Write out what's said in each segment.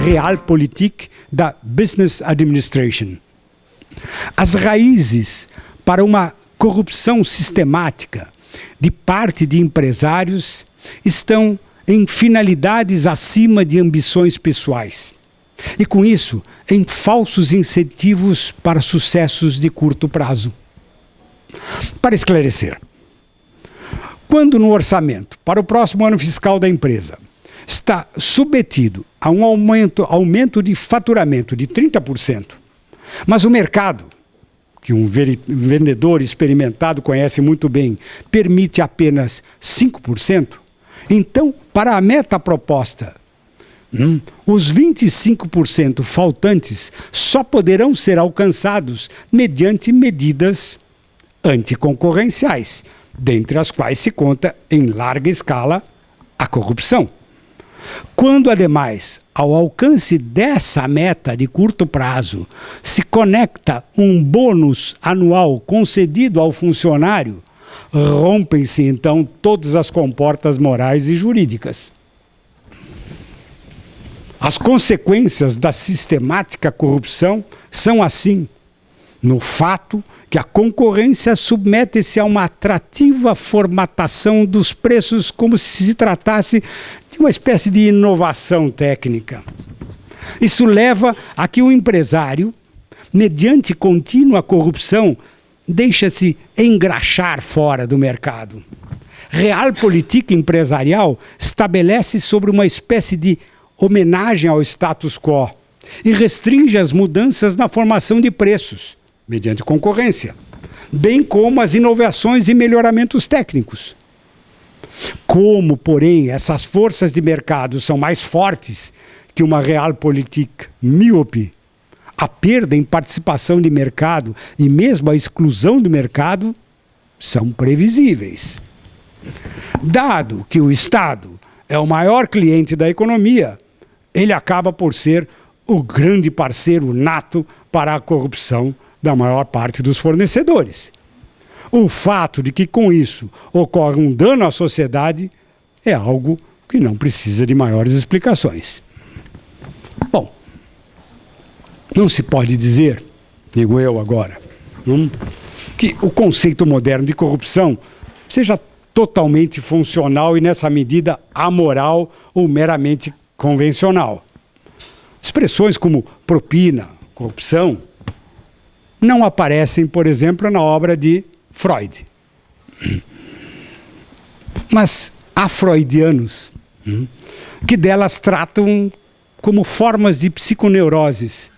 Realpolitik da Business Administration. As raízes para uma corrupção sistemática de parte de empresários estão em finalidades acima de ambições pessoais. E com isso, em falsos incentivos para sucessos de curto prazo. Para esclarecer, quando no orçamento para o próximo ano fiscal da empresa está submetido a um aumento de faturamento de 30%, mas o mercado, que um vendedor experimentado conhece muito bem, permite apenas 5%, então, para a meta proposta, os 25% faltantes só poderão ser alcançados mediante medidas anticoncorrenciais, dentre as quais se conta, em larga escala, a corrupção. Quando, ademais, ao alcance dessa meta de curto prazo, se conecta um bônus anual concedido ao funcionário, rompem-se, então, todas as comportas morais e jurídicas. As consequências da sistemática corrupção são, assim, no fato que a concorrência submete-se a uma atrativa formatação dos preços como se tratasse de uma espécie de inovação técnica. Isso leva a que o empresário, mediante contínua corrupção, deixa-se engraxar fora do mercado. Realpolitik empresarial estabelece sobre uma espécie de homenagem ao status quo e restringe as mudanças na formação de preços, mediante concorrência, bem como as inovações e melhoramentos técnicos. Como, porém, essas forças de mercado são mais fortes que uma Realpolitik míope, a perda em participação de mercado e mesmo a exclusão do mercado são previsíveis. Dado que o Estado é o maior cliente da economia, ele acaba por ser o grande parceiro nato para a corrupção da maior parte dos fornecedores. O fato de que, com isso, ocorre um dano à sociedade é algo que não precisa de maiores explicações. Bom, não se pode dizer, digo eu agora, que o conceito moderno de corrupção seja totalmente funcional e, nessa medida, amoral ou meramente convencional. Expressões como propina, corrupção, não aparecem, por exemplo, na obra de Freud. Mas há freudianos que delas tratam como formas de psiconeuroses,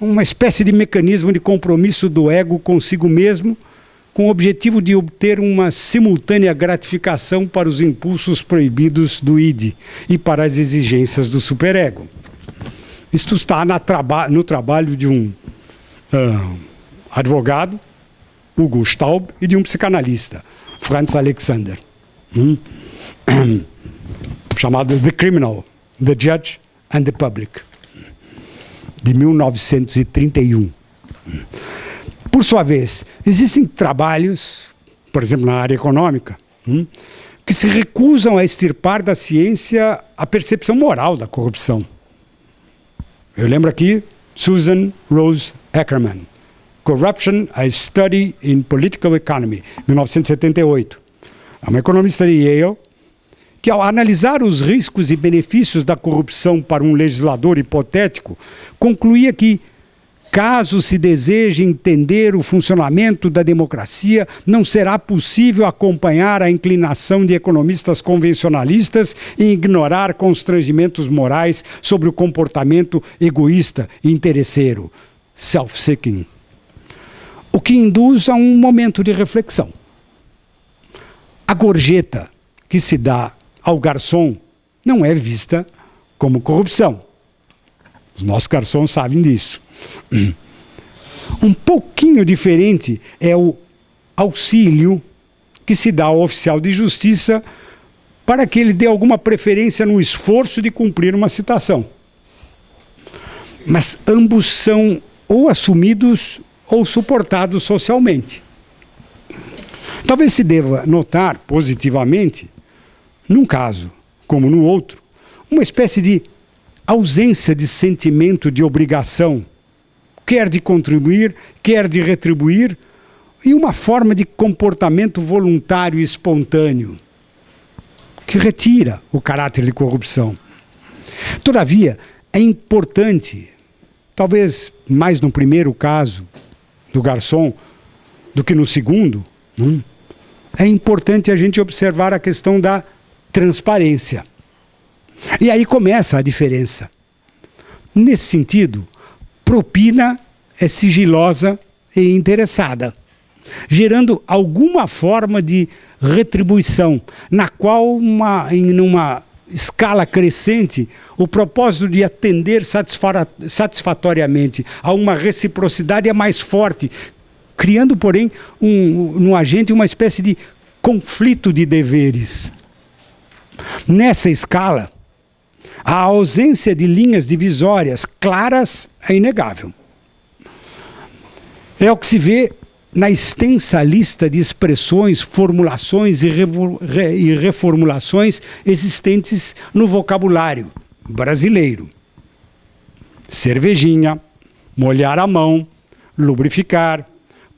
uma espécie de mecanismo de compromisso do ego consigo mesmo, com o objetivo de obter uma simultânea gratificação para os impulsos proibidos do id e para as exigências do superego. Isto está no trabalho de um advogado, Hugo Staub, e de um psicanalista, Franz Alexander, chamado The Criminal, The Judge and the Public, de 1931. Por sua vez, existem trabalhos, por exemplo, na área econômica, que se recusam a extirpar da ciência a percepção moral da corrupção. Eu lembro aqui Susan Rose Ackerman, Corruption, a Study in Political Economy, 1978. É uma economista de Yale que, ao analisar os riscos e benefícios da corrupção para um legislador hipotético, concluía que, caso se deseje entender o funcionamento da democracia, não será possível acompanhar a inclinação de economistas convencionalistas e ignorar constrangimentos morais sobre o comportamento egoísta e interesseiro, self-seeking, o que induz a um momento de reflexão. A gorjeta que se dá ao garçom não é vista como corrupção. Os nossos garçons sabem disso. Um pouquinho diferente é o auxílio que se dá ao oficial de justiça para que ele dê alguma preferência no esforço de cumprir uma citação. Mas ambos são ou assumidos ou suportados socialmente. Talvez se deva notar positivamente, num caso como no outro, uma espécie de ausência de sentimento de obrigação, quer de contribuir, quer de retribuir, e uma forma de comportamento voluntário e espontâneo, que retira o caráter de corrupção. Todavia, é importante, talvez mais no primeiro caso do garçom do que no segundo, é importante a gente observar a questão da transparência. E aí começa a diferença. Nesse sentido, propina é sigilosa e interessada, gerando alguma forma de retribuição, na qual, numa escala crescente, o propósito de atender satisfatoriamente a uma reciprocidade é mais forte, criando, porém, no agente uma espécie de conflito de deveres. Nessa escala, a ausência de linhas divisórias claras é inegável. É o que se vê na extensa lista de expressões, formulações e reformulações existentes no vocabulário brasileiro. Cervejinha, molhar a mão, lubrificar,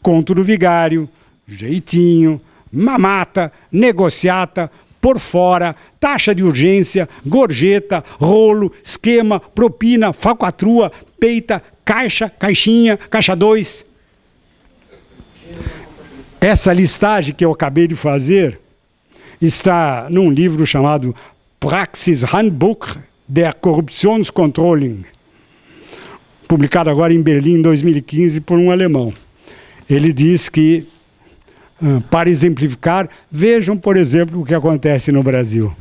conto do vigário, jeitinho, mamata, negociata, por fora, taxa de urgência, gorjeta, rolo, esquema, propina, falcatrua, peita, caixa, caixinha, caixa 2. Essa listagem que eu acabei de fazer está num livro chamado Praxis Handbuch der Korruptionskontrolling, publicado agora em Berlim em 2015 por um alemão. Ele diz que, para exemplificar, vejam, por exemplo, o que acontece no Brasil.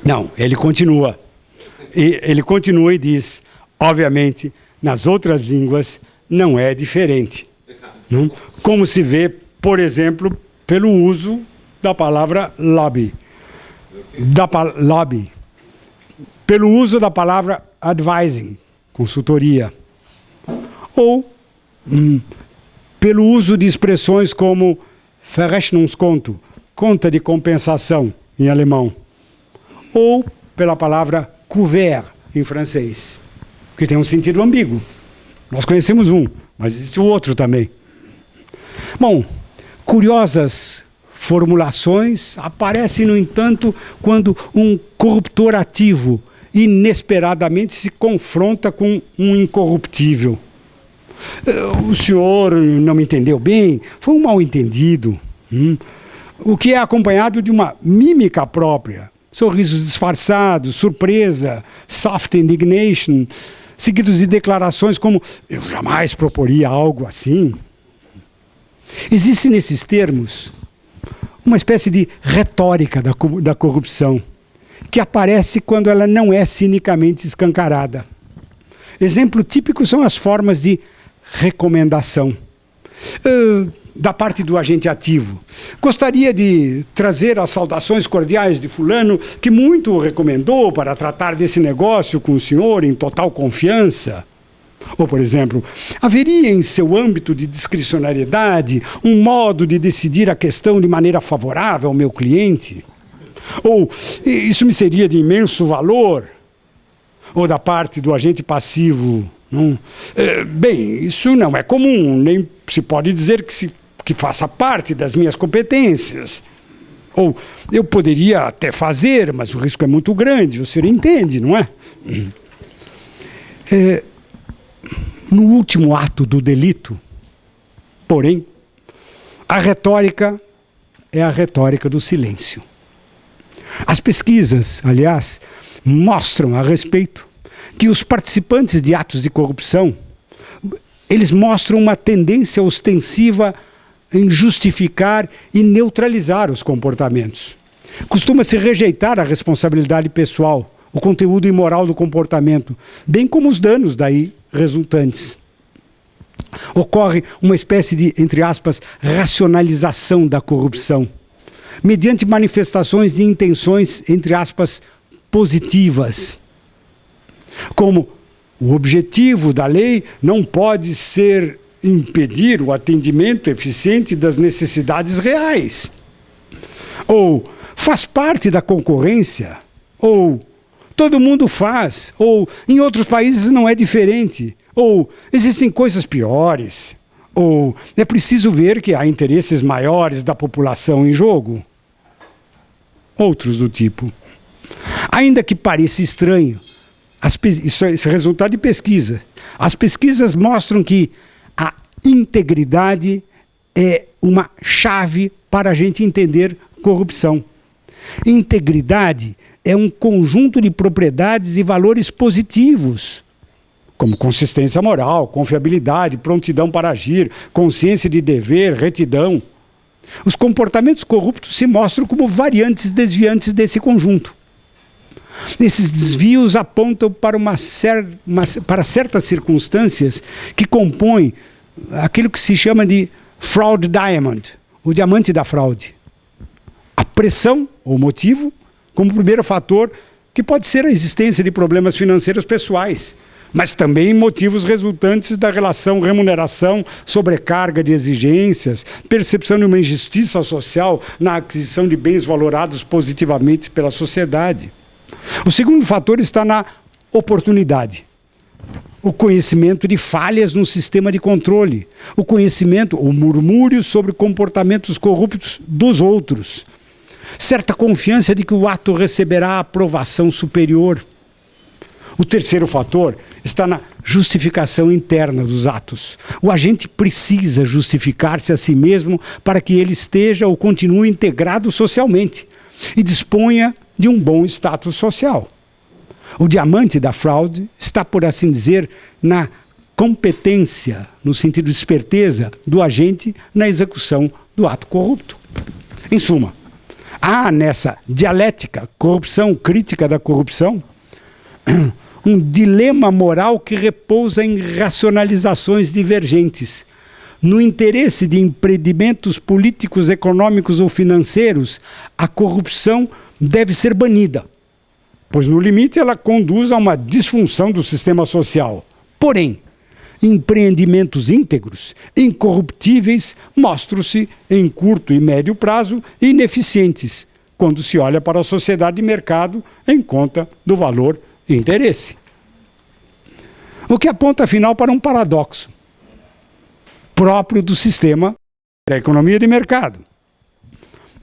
Não, ele continua. Ele continua e diz, obviamente, nas outras línguas não é diferente. Não? Como se vê, por exemplo, pelo uso da palavra lobby. Pelo uso da palavra advising, consultoria. Ou pelo uso de expressões como Verrechnungskonto, conta de compensação, em alemão. Ou pela palavra couvert, em francês, que tem um sentido ambíguo. Nós conhecemos um, mas existe o outro também. Bom, curiosas formulações aparecem, no entanto, quando um corruptor ativo inesperadamente se confronta com um incorruptível. O senhor não me entendeu bem, foi um mal-entendido. O que é acompanhado de uma mímica própria. Sorrisos disfarçados, surpresa, soft indignation, seguidos de declarações como eu jamais proporia algo assim. Existe nesses termos uma espécie de retórica da corrupção, que aparece quando ela não é cinicamente escancarada. Exemplo típico são as formas de recomendação. Da parte do agente ativo. Gostaria de trazer as saudações cordiais de fulano, que muito o recomendou para tratar desse negócio com o senhor em total confiança. Ou, por exemplo, haveria em seu âmbito de discricionariedade um modo de decidir a questão de maneira favorável ao meu cliente? Ou, isso me seria de imenso valor? Ou da parte do agente passivo, não? Bem, isso não é comum, nem se pode dizer que faça parte das minhas competências. Ou eu poderia até fazer, mas o risco é muito grande, o senhor entende, não é? No último ato do delito, porém, a retórica é a retórica do silêncio. As pesquisas, aliás, mostram a respeito que os participantes de atos de corrupção, eles mostram uma tendência ostensiva em justificar e neutralizar os comportamentos. Costuma-se rejeitar a responsabilidade pessoal, o conteúdo imoral do comportamento, bem como os danos daí resultantes. Ocorre uma espécie de, entre aspas, racionalização da corrupção, mediante manifestações de intenções, entre aspas, positivas, como o objetivo da lei não pode ser impedir o atendimento eficiente das necessidades reais. Ou faz parte da concorrência, ou todo mundo faz, ou em outros países não é diferente, ou existem coisas piores, ou é preciso ver que há interesses maiores da população em jogo. Outros do tipo. Ainda que pareça estranho, isso é resultado de pesquisa. As pesquisas mostram que a integridade é uma chave para a gente entender corrupção. Integridade é um conjunto de propriedades e valores positivos, como consistência moral, confiabilidade, prontidão para agir, consciência de dever, retidão. Os comportamentos corruptos se mostram como variantes desviantes desse conjunto. Esses desvios apontam para, para certas circunstâncias que compõem aquilo que se chama de fraud diamond, o diamante da fraude. A pressão, ou motivo, como primeiro fator, que pode ser a existência de problemas financeiros pessoais, mas também motivos resultantes da relação remuneração, sobrecarga de exigências, percepção de uma injustiça social na aquisição de bens valorados positivamente pela sociedade. O segundo fator está na oportunidade. O conhecimento de falhas no sistema de controle. O conhecimento, o murmúrio sobre comportamentos corruptos dos outros. Certa confiança de que o ato receberá aprovação superior. O terceiro fator está na justificação interna dos atos. O agente precisa justificar-se a si mesmo para que ele esteja ou continue integrado socialmente e disponha de um bom status social. O diamante da fraude está, por assim dizer, na competência, no sentido de esperteza, do agente na execução do ato corrupto. Em suma, há nessa dialética, corrupção, crítica da corrupção, um dilema moral que repousa em racionalizações divergentes. No interesse de empreendimentos políticos, econômicos ou financeiros, a corrupção deve ser banida, pois no limite ela conduz a uma disfunção do sistema social. Porém, empreendimentos íntegros, incorruptíveis, mostram-se em curto e médio prazo ineficientes, quando se olha para a sociedade de mercado em conta do valor e interesse. O que aponta, afinal, para um paradoxo próprio do sistema da economia de mercado.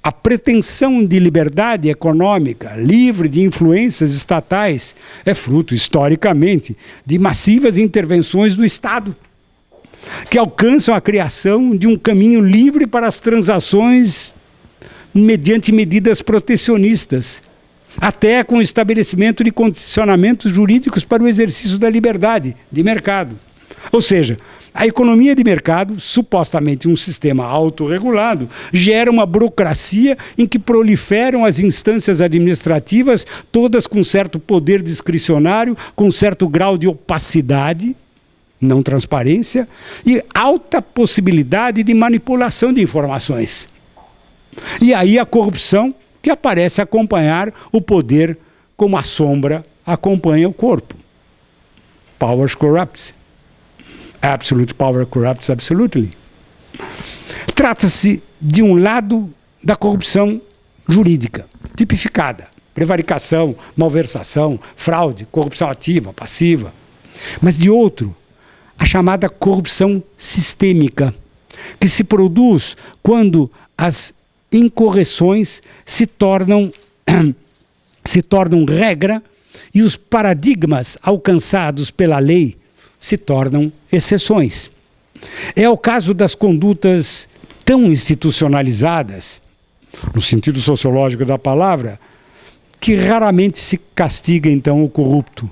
A pretensão de liberdade econômica, livre de influências estatais, é fruto, historicamente, de massivas intervenções do Estado, que alcançam a criação de um caminho livre para as transações mediante medidas protecionistas, até com o estabelecimento de condicionamentos jurídicos para o exercício da liberdade de mercado. Ou seja, a economia de mercado, supostamente um sistema autorregulado, gera uma burocracia em que proliferam as instâncias administrativas, todas com certo poder discricionário, com certo grau de opacidade, não transparência, e alta possibilidade de manipulação de informações. E aí a corrupção, que aparece acompanhar o poder como a sombra acompanha o corpo. Powers corrupt. Absolute power corrupts absolutely. Trata-se, de um lado, da corrupção jurídica, tipificada. Prevaricação, malversação, fraude, corrupção ativa, passiva. Mas de outro, a chamada corrupção sistêmica, que se produz quando as incorreções se tornam regra e os paradigmas alcançados pela lei se tornam exceções. É o caso das condutas tão institucionalizadas, no sentido sociológico da palavra, que raramente se castiga então o corrupto,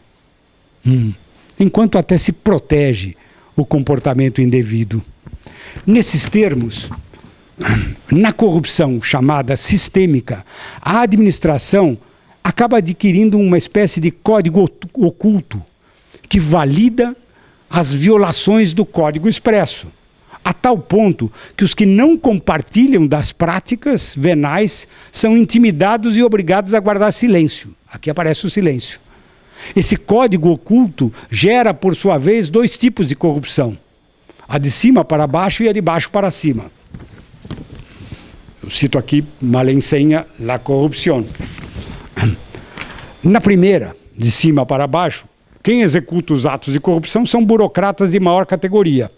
enquanto até se protege o comportamento indevido. Nesses termos, na corrupção chamada sistêmica, a administração acaba adquirindo uma espécie de código oculto que valida as violações do código expresso, a tal ponto que os que não compartilham das práticas venais são intimidados e obrigados a guardar silêncio. Aqui aparece o silêncio. Esse código oculto gera, por sua vez, dois tipos de corrupção: a de cima para baixo e a de baixo para cima. Eu cito aqui Malensenha, La Corrupción. Na primeira, de cima para baixo, quem executa os atos de corrupção são burocratas de maior categoria.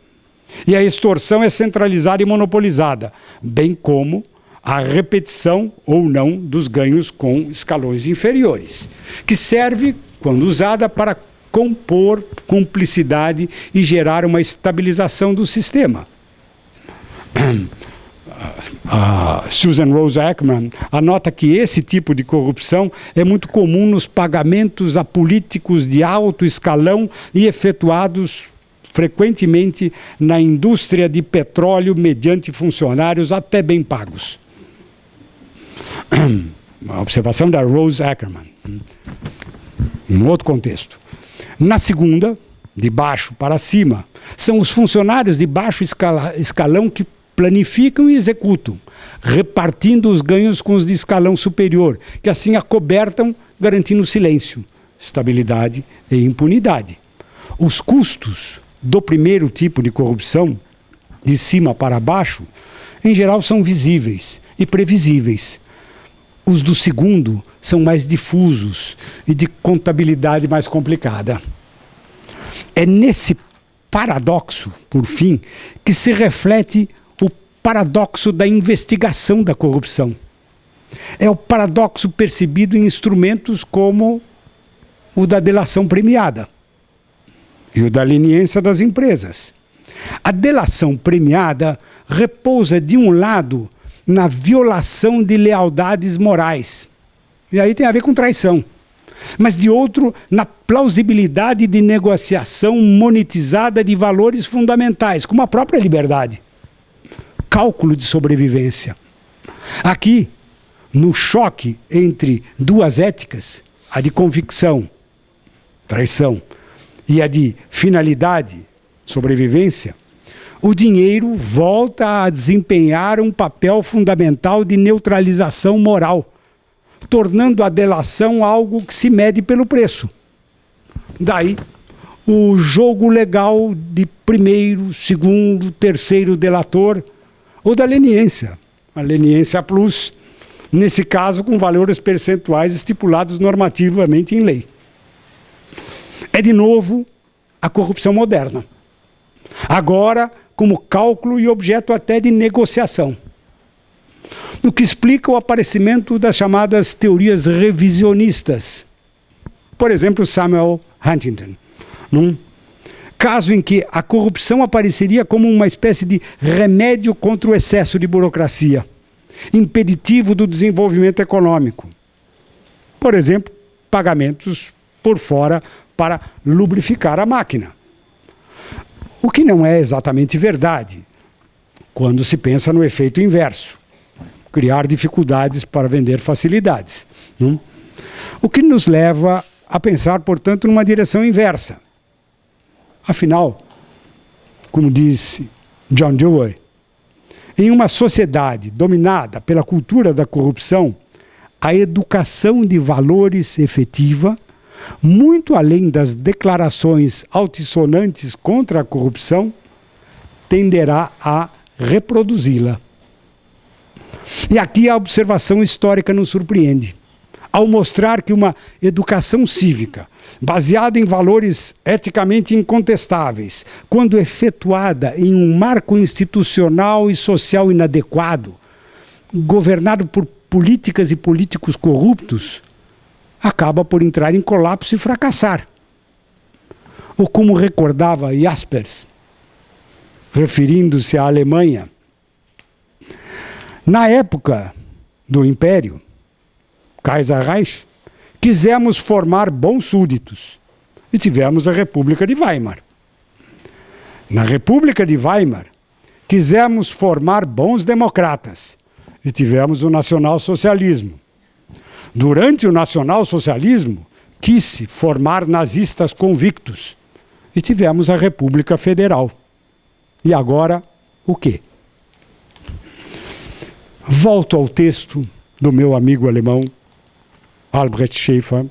E a extorsão é centralizada e monopolizada, bem como a repetição ou não dos ganhos com escalões inferiores, que serve, quando usada, para compor cumplicidade e gerar uma estabilização do sistema. A Susan Rose Ackerman anota que esse tipo de corrupção é muito comum nos pagamentos a políticos de alto escalão e efetuados frequentemente na indústria de petróleo mediante funcionários até bem pagos. A observação da Rose Ackerman. Em outro contexto. Na segunda, de baixo para cima, são os funcionários de baixo escalão que planificam e executam, repartindo os ganhos com os de escalão superior, que assim acobertam, garantindo silêncio, estabilidade e impunidade. Os custos do primeiro tipo de corrupção, de cima para baixo, em geral são visíveis e previsíveis. Os do segundo são mais difusos e de contabilidade mais complicada. É nesse paradoxo, por fim, que se reflete o paradoxo da investigação da corrupção. É o paradoxo percebido em instrumentos como o da delação premiada e o da leniência das empresas. A delação premiada repousa, de um lado, na violação de lealdades morais. E aí tem a ver com traição. Mas, de outro, na plausibilidade de negociação monetizada de valores fundamentais, como a própria liberdade. Cálculo de sobrevivência. Aqui, no choque entre duas éticas, a de convicção, traição, e a de finalidade, sobrevivência, o dinheiro volta a desempenhar um papel fundamental de neutralização moral, tornando a delação algo que se mede pelo preço. Daí, o jogo legal de primeiro, segundo, terceiro delator, ou da leniência, a leniência plus, nesse caso com valores percentuais estipulados normativamente em lei. É, de novo, a corrupção moderna. Agora, como cálculo e objeto até de negociação. O que explica o aparecimento das chamadas teorias revisionistas. Por exemplo, Samuel Huntington. Num caso em que a corrupção apareceria como uma espécie de remédio contra o excesso de burocracia, impeditivo do desenvolvimento econômico. Por exemplo, pagamentos por fora para lubrificar a máquina. O que não é exatamente verdade, quando se pensa no efeito inverso, criar dificuldades para vender facilidades. Não? O que nos leva a pensar, portanto, numa direção inversa. Afinal, como disse John Dewey, em uma sociedade dominada pela cultura da corrupção, a educação de valores efetiva, muito além das declarações altissonantes contra a corrupção, tenderá a reproduzi-la. E aqui a observação histórica nos surpreende, ao mostrar que uma educação cívica, baseada em valores eticamente incontestáveis, quando efetuada em um marco institucional e social inadequado, governado por políticas e políticos corruptos, acaba por entrar em colapso e fracassar. Ou como recordava Jaspers, referindo-se à Alemanha, na época do Império, Kaiserreich, quisemos formar bons súditos e tivemos a República de Weimar. Na República de Weimar, quisemos formar bons democratas e tivemos o nacionalsocialismo. Durante o nacionalsocialismo, quis-se formar nazistas convictos e tivemos a República Federal. E agora, o quê? Volto ao texto do meu amigo alemão, Albrecht Schaeffer,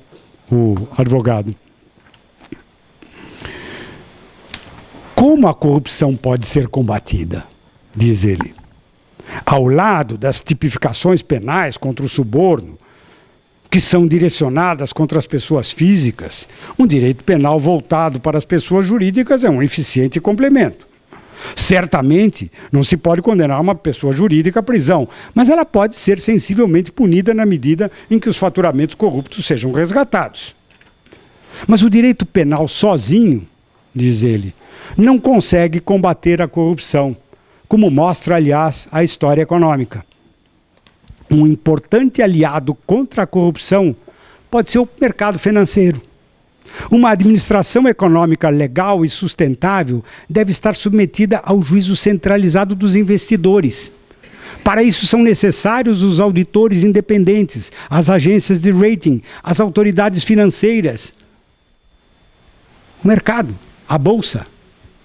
o advogado. Como a corrupção pode ser combatida? Diz ele. Ao lado das tipificações penais contra o suborno, que são direcionadas contra as pessoas físicas, um direito penal voltado para as pessoas jurídicas é um eficiente complemento. Certamente, não se pode condenar uma pessoa jurídica à prisão, mas ela pode ser sensivelmente punida na medida em que os faturamentos corruptos sejam resgatados. Mas o direito penal sozinho, diz ele, não consegue combater a corrupção, como mostra, aliás, a história econômica. Um importante aliado contra a corrupção pode ser o mercado financeiro. Uma administração econômica legal e sustentável deve estar submetida ao juízo centralizado dos investidores. Para isso são necessários os auditores independentes, as agências de rating, as autoridades financeiras, o mercado, a bolsa.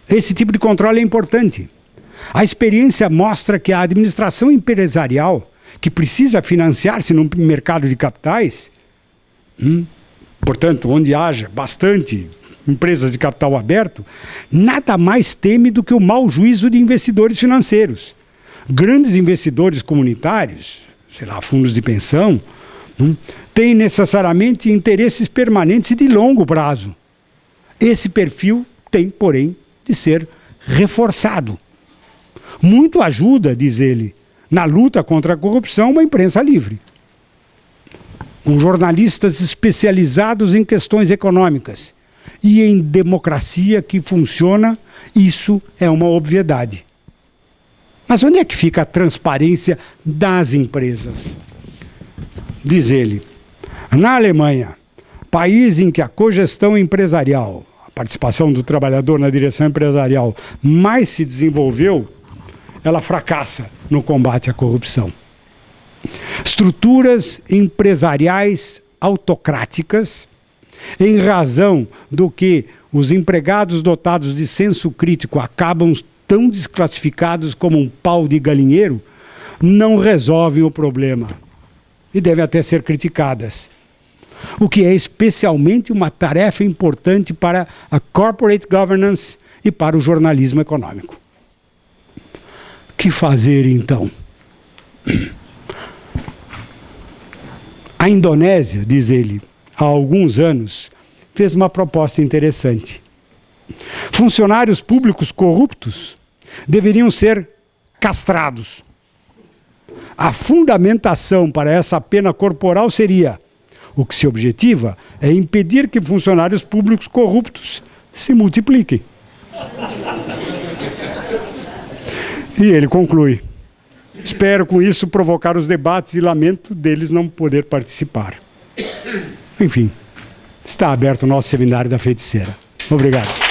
Esse tipo de controle é importante. A experiência mostra que a administração empresarial, que precisa financiar-se no mercado de capitais, portanto, onde haja bastante empresas de capital aberto, nada mais teme do que o mau juízo de investidores financeiros. Grandes investidores comunitários, sei lá, fundos de pensão, têm necessariamente interesses permanentes e de longo prazo. Esse perfil tem, porém, de ser reforçado. Muito ajuda, diz ele, na luta contra a corrupção, uma imprensa livre, com jornalistas especializados em questões econômicas. E em democracia que funciona, isso é uma obviedade. Mas onde é que fica a transparência das empresas? Diz ele, na Alemanha, país em que a cogestão empresarial, a participação do trabalhador na direção empresarial mais se desenvolveu, ela fracassa no combate à corrupção. Estruturas empresariais autocráticas, em razão do que os empregados dotados de senso crítico acabam tão desclassificados como um pau de galinheiro, não resolvem o problema e devem até ser criticadas. O que é especialmente uma tarefa importante para a corporate governance e para o jornalismo econômico. O que fazer, então? A Indonésia, diz ele, há alguns anos, fez uma proposta interessante. Funcionários públicos corruptos deveriam ser castrados. A fundamentação para essa pena corporal seria: o que se objetiva é impedir que funcionários públicos corruptos se multipliquem. E ele conclui: espero com isso provocar os debates e lamento deles não poder participar. Enfim, está aberto o nosso seminário da feiticeira. Obrigado.